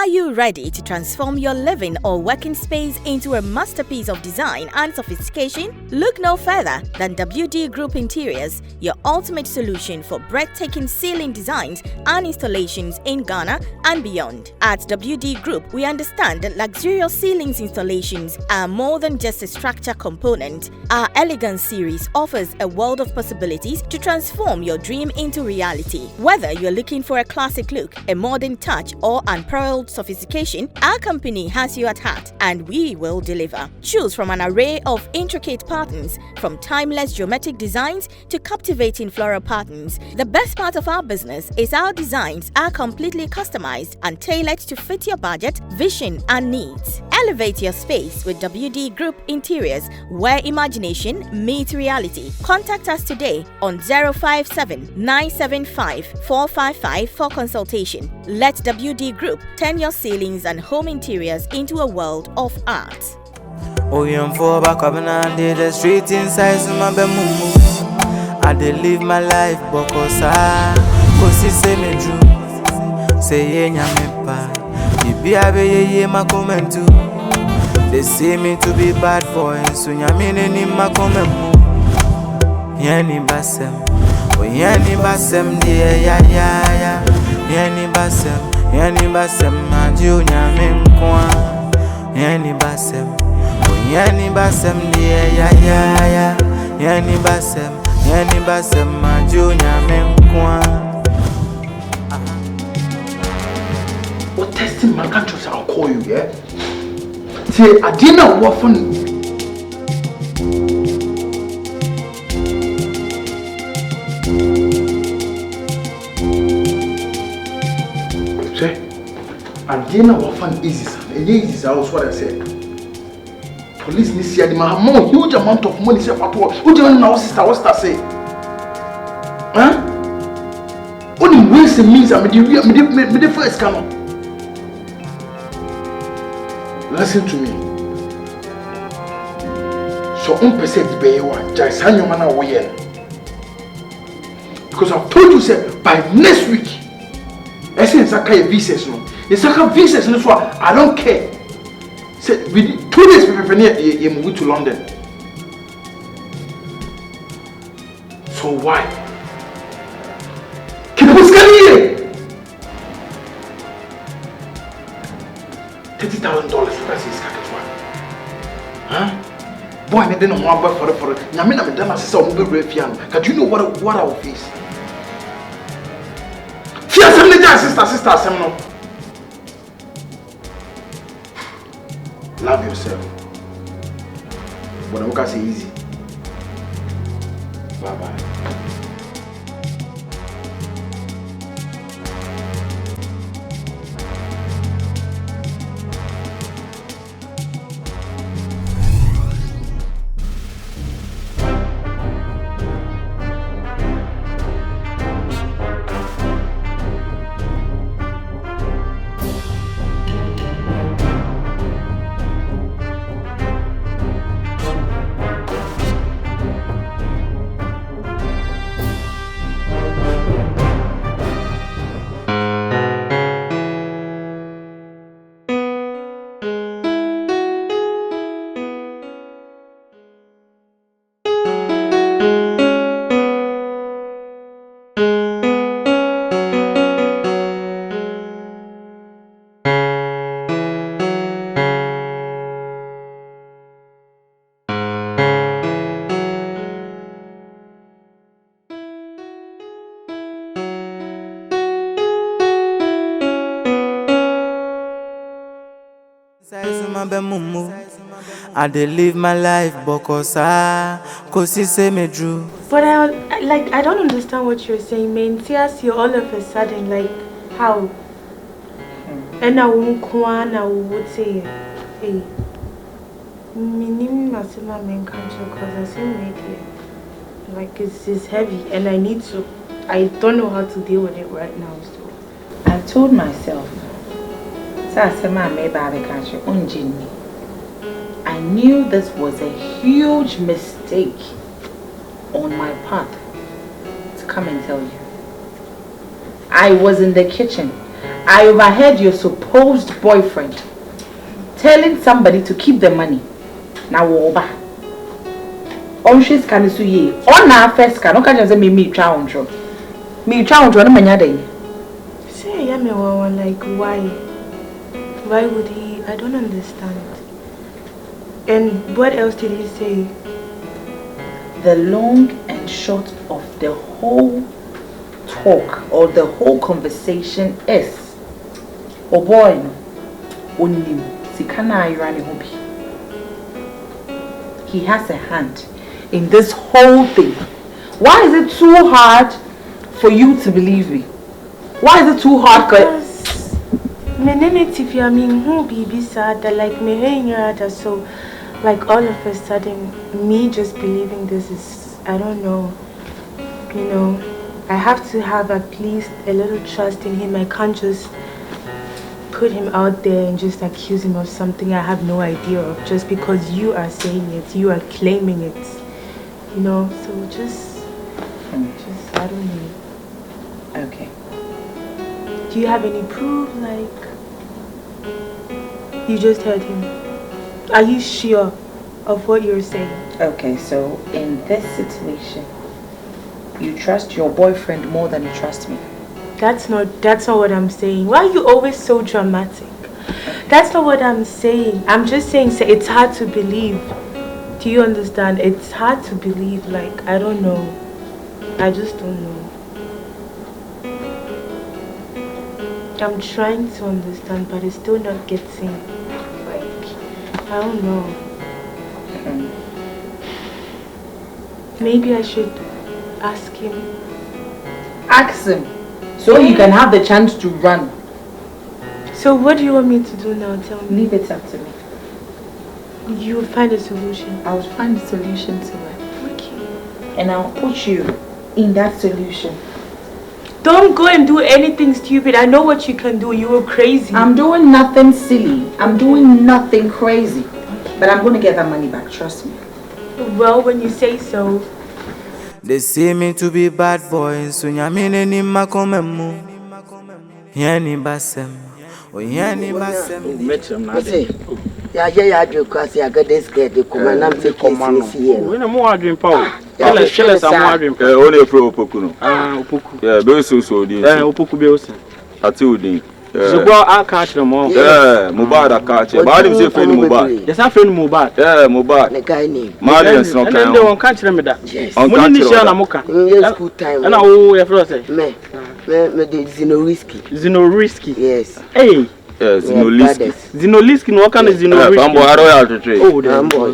Are you ready to transform your living or working space into a masterpiece of design and sophistication? Look no further than WD Group Interiors, your ultimate solution for breathtaking ceiling designs and installations in Ghana and beyond. At WD Group, we understand that luxurious ceilings installations are more than just a structure component. Our Elegance series offers a world of possibilities to transform your dream into reality. Whether you're looking for a classic look, a modern touch, or unparalleled sophistication, our company has you at heart and we will deliver. Choose from an array of intricate patterns, from timeless geometric designs to captivating floral patterns. The best part of our business is our designs are completely customized and tailored to fit your budget, vision, and needs. Elevate your space with WD Group Interiors, where imagination meets reality. Contact us today on 057-975-455 for consultation. Let WD Group turn your ceilings and home interiors into a world of art. The street inside I dey live my life because I say me true. Say ye nyamepa. Ibi abeye ma comment too. They say me to be bad boy, so nyamine ni ma comment mu. Yani basem, oh yani basem die ya. Yani basem manju nyame nkwa. Yani basem, oh yani basem die ya. Yani basem manju nyame nkwa. What testing man can't trust, I'll call you, yeah? See, I didn't know what fun. See, I didn't know what fun is. And this is what I said. Police this year, they might have more huge amount of money. Say, what do you know, sister? What's that say? Huh? Only ways and means, I made the first come on. Listen to me. So, percent be one. Just hang your man away. Because I've told you, sir, by next week, I say, Saka visas. No, the Saka visas. No, I don't care. Say, with 2 days, we move to London. So why? Keep us here. $30,000 for that is huh? Boy, I didn't want to for it. I mean, I'm done as a mobile piano. Can you know what I will face? Fear some sister, some no. Love yourself. But I'm gonna say easy. Bye bye. I dey live my life because say me true. But I don't understand what you're saying, man. See us here all of a sudden, like how? And I would say, hey, my name is my main country because I see media. Like it's heavy, and I don't know how to deal with it right now. So I told myself. I knew this was a huge mistake on my part to come and tell you. I was in the kitchen. I overheard your supposed supposed boyfriend telling somebody to keep the money. Now oba. On she's can so ye. On our first can okay say me chow on. Me chow on no manya dey. Say yeah me like why? Why would he? I don't understand. And what else did he say? The long and short of the whole talk or the whole conversation is, oh boy, only sikana irani hobi. He has a hand in this whole thing. Why is it too hard for you to believe me? Why is it too hard? Because if I mean who be sad that like me hanging so like all of a sudden me just believing this is, I don't know, you know, I have to have at least a little trust in him. I can't just put him out there and just accuse him of something I have no idea of just because you are saying it, you are claiming it, you know. So just I don't know. Okay. Do you have any proof? Like you just heard him. Are you sure of what you're saying? Okay, so in this situation, you trust your boyfriend more than you trust me. That's not what I'm saying. Why are you always so dramatic? That's not what I'm saying. I'm just saying it's hard to believe. Do you understand? It's hard to believe. Like, I don't know. I just don't know. I'm trying to understand, but it's still not getting. Like, I don't know. Maybe I should ask him. Ask him. So you can have the chance to run. So what do you want me to do now? Tell me. Leave it up to me. You will find a solution. I will find a solution to it. Okay. And I'll put you in that solution. Don't go and do anything stupid. I know what you can do. You were crazy. I'm doing nothing silly. I'm doing nothing crazy. But I'm going to get that money back. Trust me. Well, when you say so. They say me to be bad boy, so nyamine ni makomemu. Yani basem, o yani basem. Ya do kwasi aga this girl de kuma nam te command. We na mo adwen pa o. Shele sa mo adwen pa. O le fro opoku no. Opoku. Yeah, be so di. Opoku be o se. Ati odin. So go aka kire mo. Mobile aka kire. Ba dem say friend mobile. Yes, I friend mobile. Mobile. The guy name. Marius no kan. And they won ka kire me da. On Mo ni share na mo ka. School time. And o e fro say. Me the Zinoriski. Zinoriski. Yes. Hey. Zinoliski. Zinoliski no kan Zinoriski. Fambo aro ya twetwe. Oh, Fambo.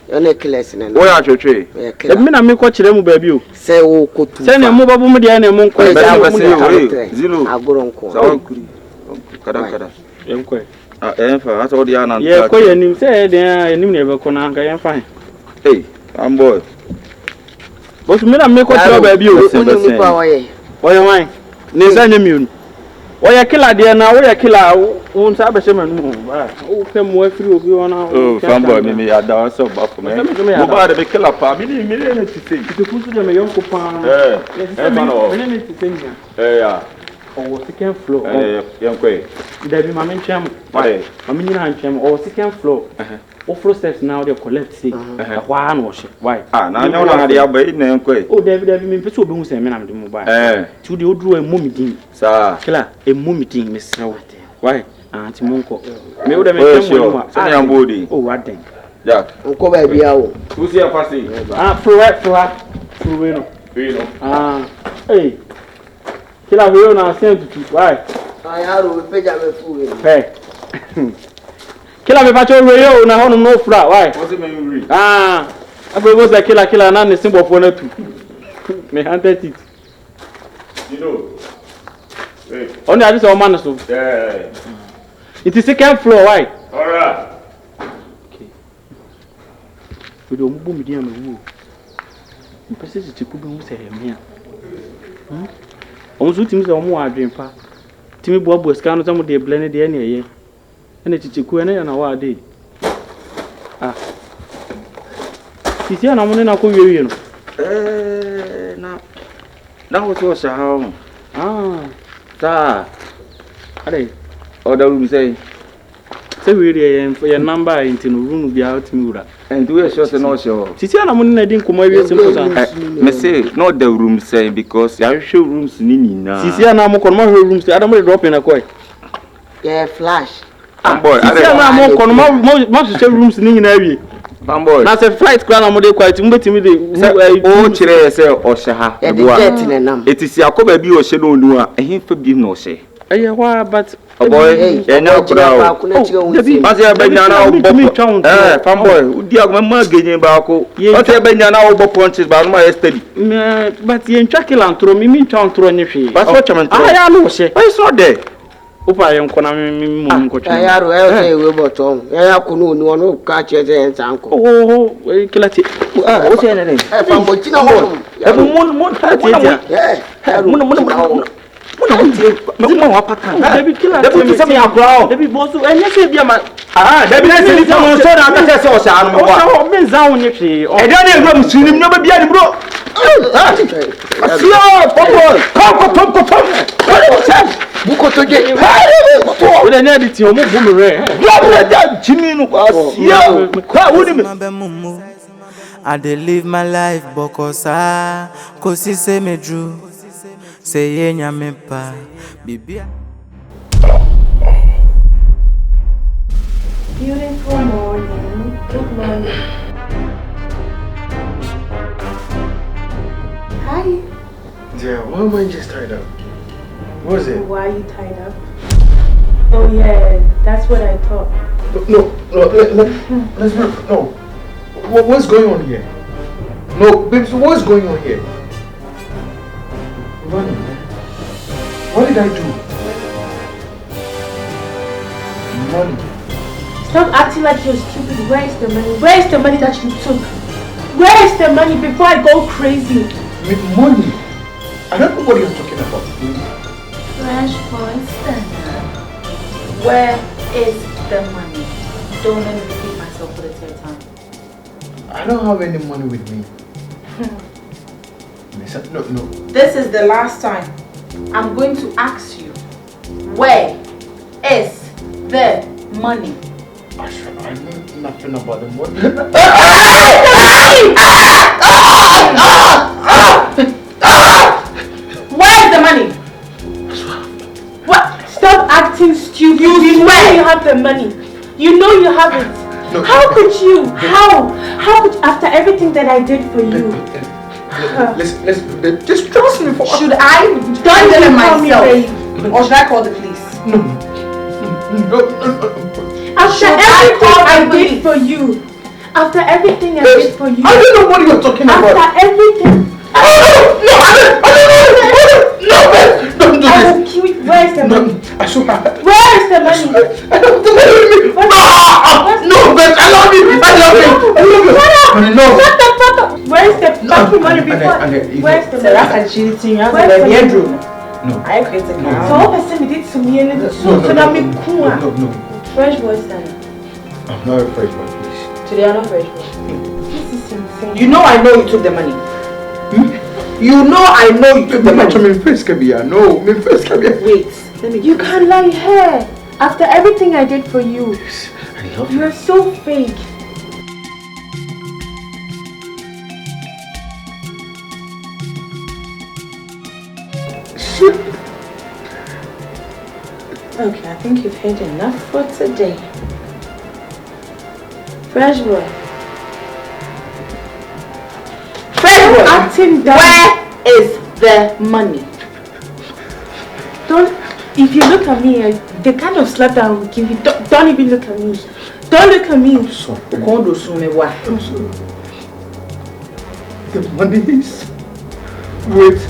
Yo na class na. Wo ya twetwe. E me na me ko kire mu ba bi o. Say wo kotu. Say na mu babu mu dia na mu nko. Zero. Agoronko. Sawankuri. Kada. Enko. Enfa, asa odi ana. Ye ko yanim say den yanim na be ko na nka yen fa. Hey, Fambo. But me na me ko kire ba bi o. Uni ni pa waye. Oye wan. Ne za nyamiun. Oya killer dia na oya killer won sa be se manu ba o fe mo afiri obi wona oh Fambo me ada so ba for me mo ba de be killer pa mi ni na ti sei ti ku su de me yon ko pa me ni ti sei nya ya o second floor yan ko da bi ma men cham ma men ni na cham o second floor o floor steps now they collect say wa na o she why na nya na de abai na yan ko o da bi me pese obi hu se me na me de mo ba ti de oduro emu mi din sa killer emu mi din me srawo why anti monko me would make them one so na body oh what then jack nko ba bia wo who see afasi pro no hey kila we na send to why ayaro we peja me fu we hey kila me pacho we yo na hono no fra why what's it mean read abego say kila na ne symbol for na tu me hunted it you know hey only I just o man so it is second floor why all right okay we do mbu mi dia me wu mpese ti ku bi hu se me on so timi se o mu adwen pa timi bo ska no so mo de blend de na ye na chichiku na ya na wa de titi na mo na ko wiye no na ho so sa ha sa ale Other room say. Say we for your number into the room be out me. And we are sure to know sure. Sisi ana mo na din komo wi simple. Me say not the room say because you show rooms nini na. Sisi ana mo kono ma rooms adam dey drop in a coy. Yeah, flash. Boy, sisi ana mo kono ma show rooms nini na wi. Boy. Na say flight kra na mo dey quite mbetimi dey o kire say o hye ha. Yeah, the jet in nam. It is yakoba bi o hye no nu a ehim fa bi no hye. Eyewa but boy, enya kura o. Ma say benya na o bo. Fanboy, udi agma genye ba ko. O say benya na o bo punches ba no ma yesterday. But yen twakila ntro mi ntwa ntro nye hwe. Ba so chaman ntro. Ya no hye. Why so there? Opa yen kona mi mu nkotwa. Ya ro e say we boton. Ya kunu ni wono ka che say ensanko. Oh, kilati. O say na ne. Fanboy china wo. Mun ta Yeah. Mun Mama wapaka. David killer. David say me akra. David bosu enye se bia ma. David say ni tamo so na ka say o sha no wa. O me za wonye hwe. E da na ehura musunim no ba bia ni bro. Asiyo, popo. Kom. Buko toje. O da na di ti o mo bu mi re. Bro da jimi no asiyo. Kwa woni me. I dey live my life bokosa. Kosi se me drew. Say yenya mepa bibia. Beautiful morning. Good morning. Hi. Yeah, why am I just tied up? What is it? Why are you tied up? Oh yeah, that's what I thought. Let's move. No. What's going on here? No, babes, what's going on here? Money. What did I do? Money. Stop acting like you're stupid. Where is the money? Where is the money that you took? Where is the money before I go crazy? Money? I don't know what you're talking about. Fresh boy Stunna. Where is the money? Don't let me repeat myself for the third time. I don't have any money with me. No. This is the last time. I'm going to ask you, where is the money? I know nothing about the money. Where is the money? What? Stop acting stupid. You know you have the money. You know you have it. No. How could you? How could, after everything that I did for you? Listen, just trust me for. Should I done it myself? Or should I call the police? No. After everything I did for you. After everything I did for you. I don't know what you're talking about. After everything. Don't do this. I will kill you. Where is the money? I swear. Where is the money? I don't have the money with me. No, but I love you. No. Shut up. Where is the fucking money before? Where is the money? That's a cheating. Where's the bedroom. No. I create a car. So what person did to me and No. Fresh boy Stunna. I'm not a fresh boy, please. Today I'm not fresh boy. This is insane. You know I know you took the money. You know I know you took the money. No, Wait, let me. You can't lie here. After everything I did for you. I love you. You're so fake. Okay, I think you've heard enough for today. Fresh boy. Fresh boy, Acting down. where is the money? Don't. If you look at me, the kind of slap that I will give you. Don't even look at me. Don't look at me. Sorry. I'm sorry. The money is. Wait.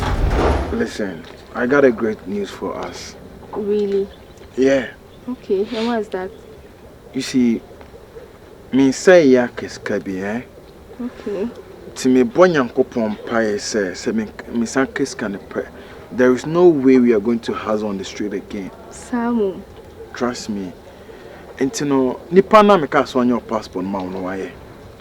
Listen, I got a great news for us. Really? Yeah. Okay, and what is that? You see, me say yakis kabi, eh? Okay. To me bonyanko pompaye say me san kiss can pray. There is no way we are going to hustle on the street again. Samu. Trust me. And you know, Nipana make us on your passport, ma no why.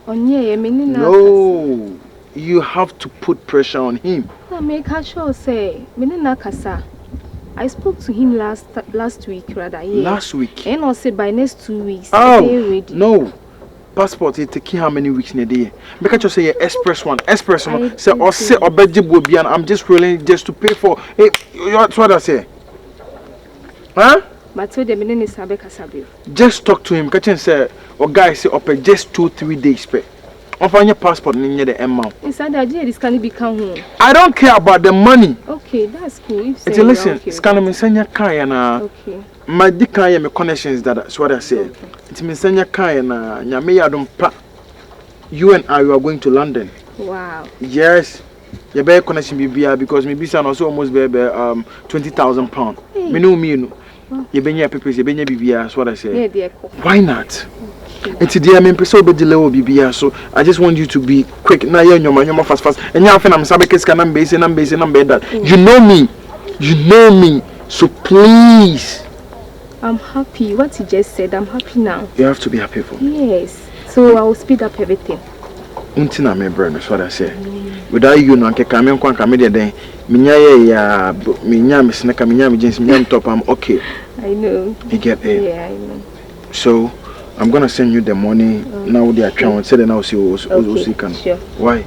No, you have to put pressure on him. I make her sure say, Menina Kasa. I spoke to him last week, rather. Yeah. Last week? And I said by next 2 weeks. Oh, ready. no. Passport, it take how many weeks in a day? Because you say express one. Say or say or budget will be, and I'm just willing just to pay for. Hey, that's what I say. Huh? But told them in Sabio. Just talk to him. Catch and say, or guys say up just 2-3 days pay. Offer your passport near the amount. Inside the this can become home. I don't care about the money. Okay, that's cool. If it's listen, it's kind of me send your car and okay. My dick my connections. That's what I say. Okay. It's me send your car and nyame don't pa. You and I are going to London. Wow. Yes. Your better connection BBR because maybe son also almost be £20,000. Hey. Me know me you know. You been your papers, you been your BBR. That's what I say. Yeah, dear. Why not? It's the person who be delay BBR, so I just want you to be quick. Now you're your fast, and you're I'm Sabekes can I'm basing that. You know me, so please. I'm happy. What you just said, I'm happy now. You have to be happy for me. Yes. So I will speed up everything. Untina me brain, that's what I say. Without you, no, I can't come here. Then, minya snake, minya jeans, minya top. I'm okay. I know. You get it. Yeah, I know. So. I'm gonna send you the money now. They are trying to say that now. See, can. Sure. Why?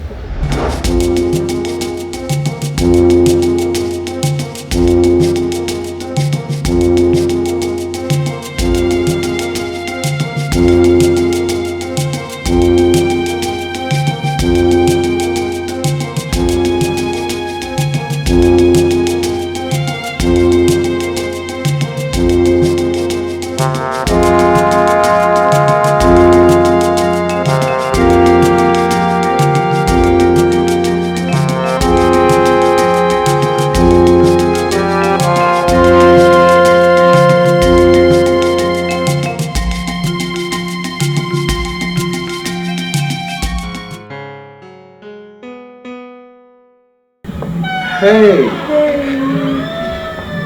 Hey.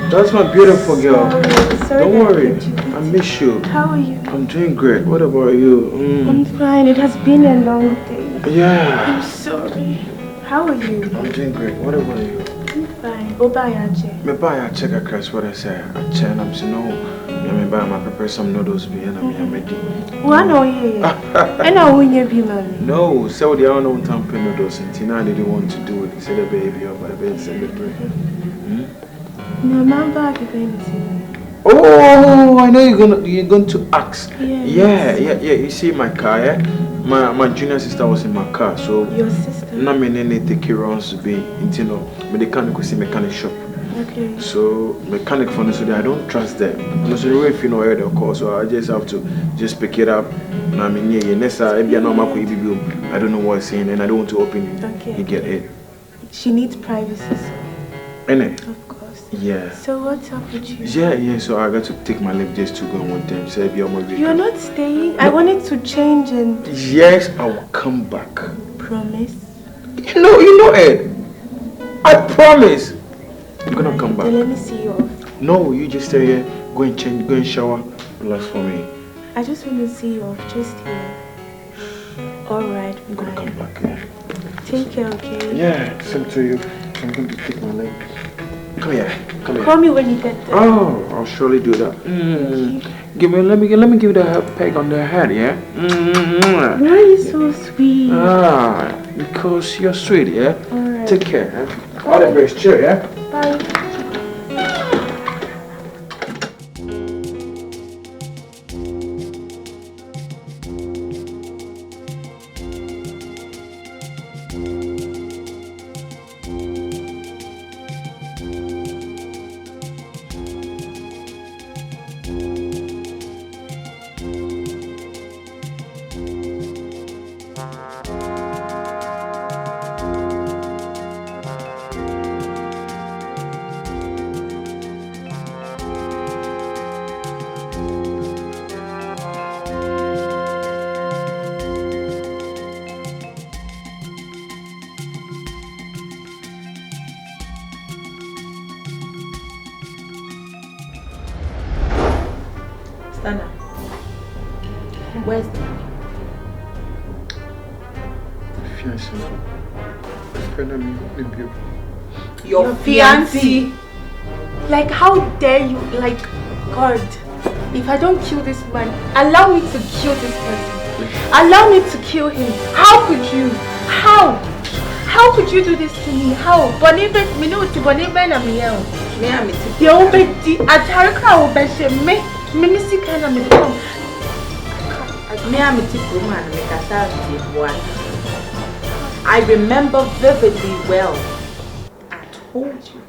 That's my beautiful girl. Sorry, don't worry, I miss you. How are you? I'm doing great. What about you? I'm fine. It has been a long day. Yeah. I'm sorry. How are you? I'm doing great. What about you? I'm fine. Obayache. Me buy a check across what I say. I check and I'm saying no. Me buy my prepare some noodles be and I'm ready. One or yeah. And I win your be man. No, so the other one time noodles and Tina didn't want to do it. He said the baby or by the bed celebrate. No, my bag anything. Oh, I know you're going to ask. Yeah. You see my car, yeah? My junior sister was in my car, so your sister? Not many take care runs to be into mechanic see mechanic shop. Okay. So mechanic for so I don't trust them. I'm not sure if you know where they'll call, so I just have to just pick it up. I mean Vanessah, I don't know what it's saying and I don't want to open it. Okay. You get it. She needs privacy. Innit? Of course. Yeah. So what's up with you? Yeah, so I got to take my leave just to go one time. So you're not staying? No. I wanted to change and... Yes, I will come back. Promise? You know it. I promise. I'm gonna come back. Then let me see you off. No, you just stay here. Go and change, go and shower. Relax for me. I just want to see you off, just here. Alright, I'm gonna come back, yeah. Take care, okay? Yeah, same to you. I'm going to take my leg. Come here. Call me when you get there. Oh, I'll surely do that. Let me give you a peg on the head, yeah? Why are you so sweet? Because you're sweet, yeah? Alright. Take care. All the best, chill, yeah? Bye. Stunna. Where's the fiancé? Your fiancé? Like, how dare you? Like, God, if I don't kill this man, allow me to kill this person. Allow me to kill him. How could you? How? How could you do this to me? How? Bonibe, minuti, bonibe na miel. Me amiti. You obedi. Atarika obeshe me. Me misi kana me come. Me amiti kuma na me kasa one. I remember vividly well. I told you.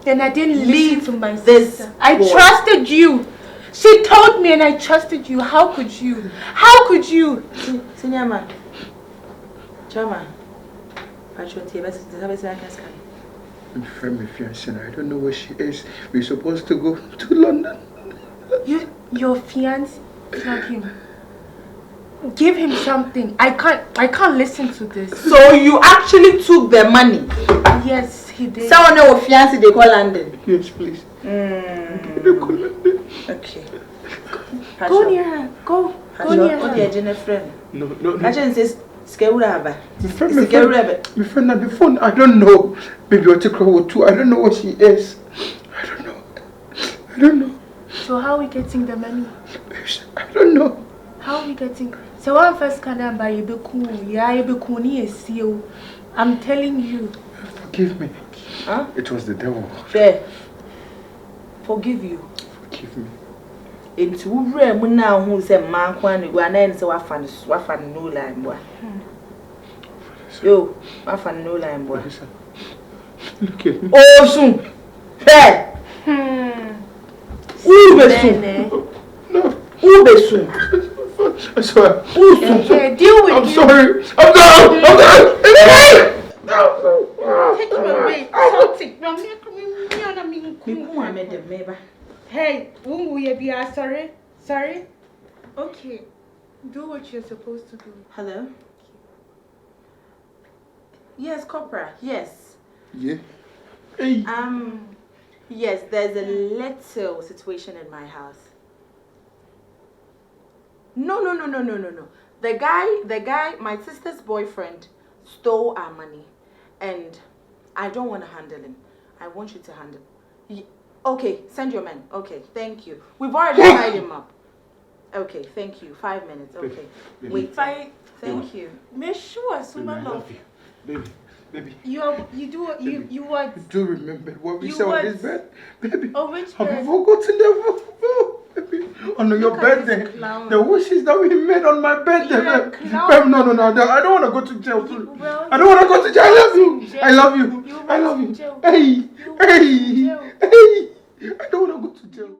Then I didn't listen to my this sister. I boy. trusted you. She told me and I trusted you. How could you? How could you? Senior man. Chama. I don't know where she is. We're supposed to go to London. Your fiancé? Plug him. Give him something. I can't listen to this. So you actually took the money? Yes, he did. Someone know fiancé they call London? Yes, please. Okay. Go near her. Go near her. No. Actually, says Skeraba. My friend on the phone. I don't know. Maybe I'll take her too. I don't know where she is. I don't know. So how are we getting the money? I don't know. How are we getting? So one first can buy you. Yeah, you. I'm telling you. Forgive me. Huh? It was the devil. Fair. Forgive you. Forgive me. It's rare now who said man kwan go and say wafan no line boy. Yo, wafan no line boy. Look at me. Oh soon. Fair. No. Ube soon. I swear. Deal with I'm sorry. Take him away. Something. Hey, sorry. Okay. Do what you're supposed to do. Hello? Yes, Copra. Yes. Yeah. Hey. Yes, there's a little situation in my house. No. The guy, my sister's boyfriend stole our money. And I don't want to handle him. I want you to handle him. Okay, send your man. Okay, thank you. We've already tied him up. Okay, thank you. 5 minutes. Okay. Wait. Thank you. Make sure someone love you. Baby. You do what? Do remember what we said on this bed? Baby. Oh, which have bed? you forgotten baby? On your birthday. The wishes that we made on my birthday, babe. No. I don't want to go to jail. I don't want to go to jail. I love you. Hey. I don't want to go to jail.